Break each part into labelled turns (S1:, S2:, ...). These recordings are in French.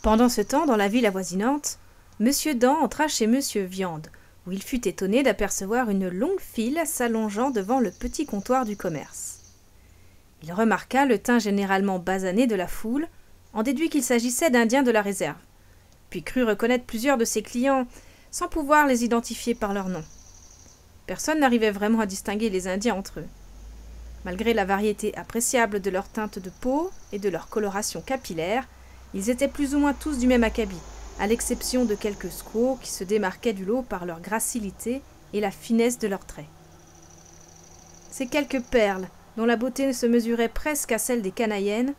S1: Pendant ce temps, dans la ville avoisinante, Monsieur Dent entra chez Monsieur Viande, où il fut étonné d'apercevoir une longue file s'allongeant devant le petit comptoir du commerce. Il remarqua le teint généralement basané de la foule, en déduit qu'il s'agissait d'Indiens de la réserve, puis crut reconnaître plusieurs de ses clients sans pouvoir les identifier par leur nom. Personne n'arrivait vraiment à distinguer les Indiens entre eux. Malgré la variété appréciable de leur teinte de peau et de leur coloration capillaire, ils étaient plus ou moins tous du même acabit, à l'exception de quelques squaws qui se démarquaient du lot par leur gracilité et la finesse de leurs traits. Ces quelques perles, dont la beauté se mesurait presque à celle des Canadiennes,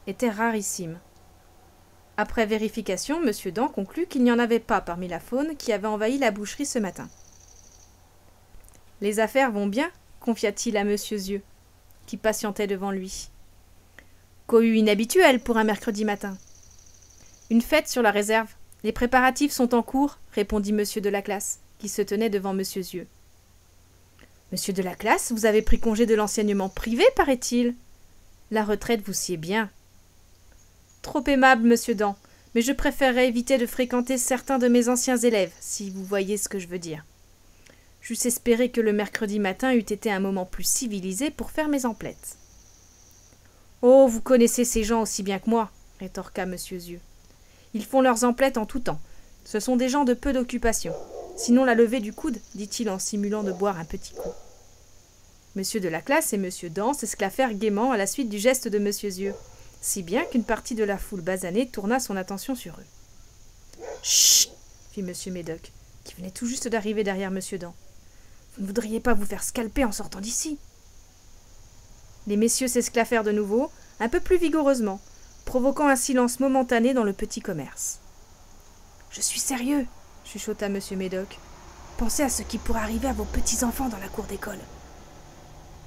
S1: étaient rarissimes. Après vérification, M. Dent conclut qu'il n'y en avait pas parmi la faune qui avait envahi la boucherie ce matin. « Les affaires vont bien ?» confia-t-il à M. Zieux, qui patientait devant lui. « Cohue inhabituelle pour un mercredi matin. »« Une fête sur la réserve. Les préparatifs sont en cours, » répondit M. de la Classe, qui se tenait devant M. Zieux. « Monsieur de la Classe, vous avez pris congé de l'enseignement privé, paraît-il. La retraite vous sied bien. »« Trop aimable, monsieur Dent, mais je préférerais éviter de fréquenter certains de mes anciens élèves, si vous voyez ce que je veux dire. J'eusse espéré que le mercredi matin eût été un moment plus civilisé pour faire mes emplettes. »« Oh, vous connaissez ces gens aussi bien que moi, » rétorqua M. Zieux. « Ils font leurs emplettes en tout temps. Ce sont des gens de peu d'occupation. Sinon la levée du coude, dit-il en simulant de boire un petit coup. Monsieur de la Classe et Monsieur Dent s'esclaffèrent gaiement à la suite du geste de Monsieur Zieux, si bien qu'une partie de la foule basanée tourna son attention sur eux. « Chut !» fit Monsieur Médoc, qui venait tout juste d'arriver derrière Monsieur Dent. « Vous ne voudriez pas vous faire scalper en sortant d'ici ?» Les messieurs s'esclaffèrent de nouveau, un peu plus vigoureusement, provoquant un silence momentané dans le petit commerce. « Je suis sérieux !» chuchota M. Médoc. « Pensez à ce qui pourrait arriver à vos petits-enfants dans la cour d'école. »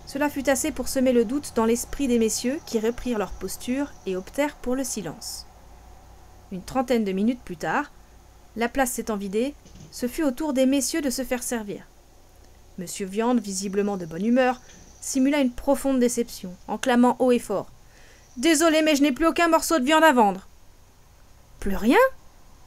S1: Cela fut assez pour semer le doute dans l'esprit des messieurs qui reprirent leur posture et optèrent pour le silence. Une trentaine de minutes plus tard, la place s'étant vidée, ce fut au tour des messieurs de se faire servir. M. Viande, visiblement de bonne humeur, simula une profonde déception, en clamant haut et fort. « Désolé, mais je n'ai plus aucun morceau de viande à vendre. »« Plus rien ?»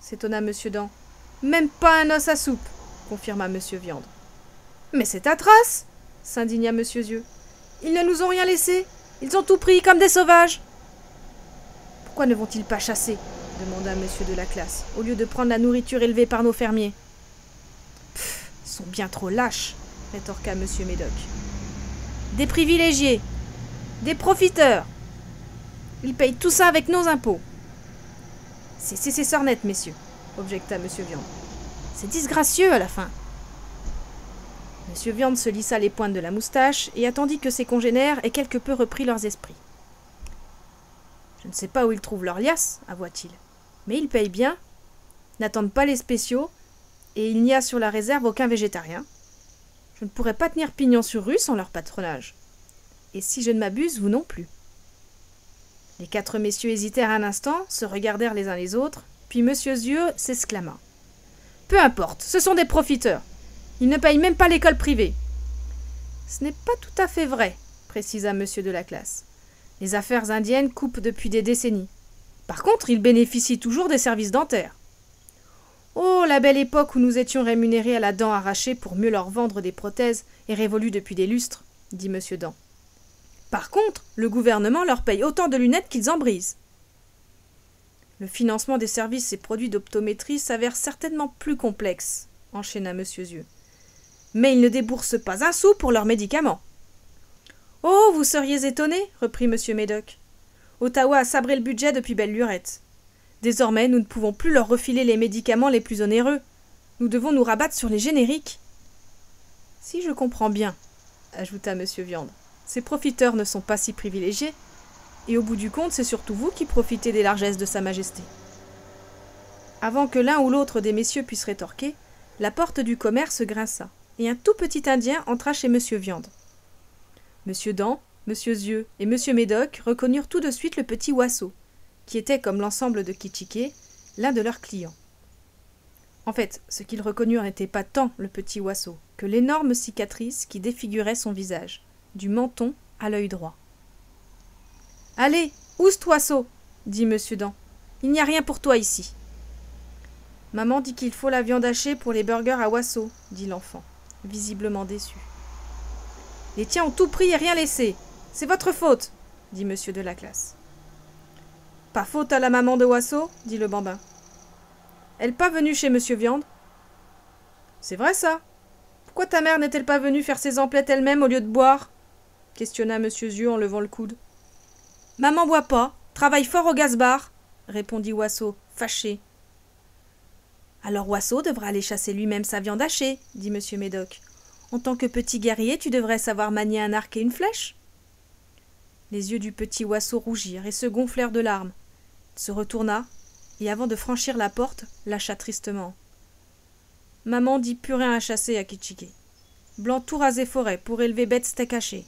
S1: s'étonna M. Dent. « Même pas un os à soupe, » confirma M. Viande. « Mais c'est atroce !» s'indigna M. Zieux. « Ils ne nous ont rien laissé. Ils ont tout pris comme des sauvages. »« Pourquoi ne vont-ils pas chasser ?» demanda M. de la Classe, au lieu de prendre la nourriture élevée par nos fermiers. « Pfff, ils sont bien trop lâches, » rétorqua M. Médoc. « Des privilégiés, des profiteurs. Ils payent tout ça avec nos impôts. »« C'est ces sornettes, messieurs, » objecta M. Viande. « C'est disgracieux à la fin. » M. Viande se lissa les pointes de la moustache et attendit que ses congénères aient quelque peu repris leurs esprits. « Je ne sais pas où ils trouvent leur liasse, avoua-t-il, mais ils payent bien, n'attendent pas les spéciaux, et il n'y a sur la réserve aucun végétarien. Je ne pourrais pas tenir pignon sur rue sans leur patronage. Et si je ne m'abuse, vous non plus. » Les quatre messieurs hésitèrent un instant, se regardèrent les uns les autres, puis M. Zieux s'exclama. « Peu importe, ce sont des profiteurs. Ils ne payent même pas l'école privée. »« Ce n'est pas tout à fait vrai, » précisa M. de la Classe. « Les affaires indiennes coupent depuis des décennies. Par contre, ils bénéficient toujours des services dentaires. »« Oh, la belle époque où nous étions rémunérés à la dent arrachée pour mieux leur vendre des prothèses est révolue depuis des lustres, » dit M. Dent. « Par contre, le gouvernement leur paye autant de lunettes qu'ils en brisent. » Le financement des services et produits d'optométrie s'avère certainement plus complexe, enchaîna M. Zieux. Mais ils ne déboursent pas un sou pour leurs médicaments. « Oh, vous seriez étonné, » reprit M. Médoc. « Ottawa a sabré le budget depuis belle lurette. Désormais, nous ne pouvons plus leur refiler les médicaments les plus onéreux. Nous devons nous rabattre sur les génériques. »« Si je comprends bien, » ajouta M. Viande, « ces profiteurs ne sont pas si privilégiés, et au bout du compte, c'est surtout vous qui profitez des largesses de Sa Majesté. » Avant que l'un ou l'autre des messieurs puisse rétorquer, la porte du commerce grinça, et un tout petit Indien entra chez M. Viande. M. Dent, M. Zieux et M. Médoc reconnurent tout de suite le petit Wasso, qui était, comme l'ensemble de Kitchiké, l'un de leurs clients. En fait, ce qu'ils reconnurent n'était pas tant le petit Wasso que l'énorme cicatrice qui défigurait son visage, du menton à l'œil droit. « Allez, oust, Wasso !» dit M. Dent. Il n'y a rien pour toi ici. Maman dit qu'il faut la viande hachée pour les burgers à Wasso, dit l'enfant, visiblement déçu. Les tiens ont tout pris et rien laissé. C'est votre faute, dit monsieur de la classe. Pas faute à la maman de Wasso, dit le bambin. Elle pas venue chez monsieur Viande? C'est vrai ça. Pourquoi ta mère n'est-elle pas venue faire ses emplettes elle-même au lieu de boire? Questionna monsieur Zieux en levant le coude. Maman boit pas, travaille fort au gaz-bar, répondit Wasso, fâché. Alors Wasso devra aller chasser lui-même sa viande hachée, dit monsieur Médoc. En tant que petit guerrier, tu devrais savoir manier un arc et une flèche. Les yeux du petit Wasso rougirent et se gonflèrent de larmes. Il se retourna et, avant de franchir la porte, lâcha tristement. Maman dit plus rien à chasser à Kitchike. Blanc tout rasé forêt pour élever bête steak haché.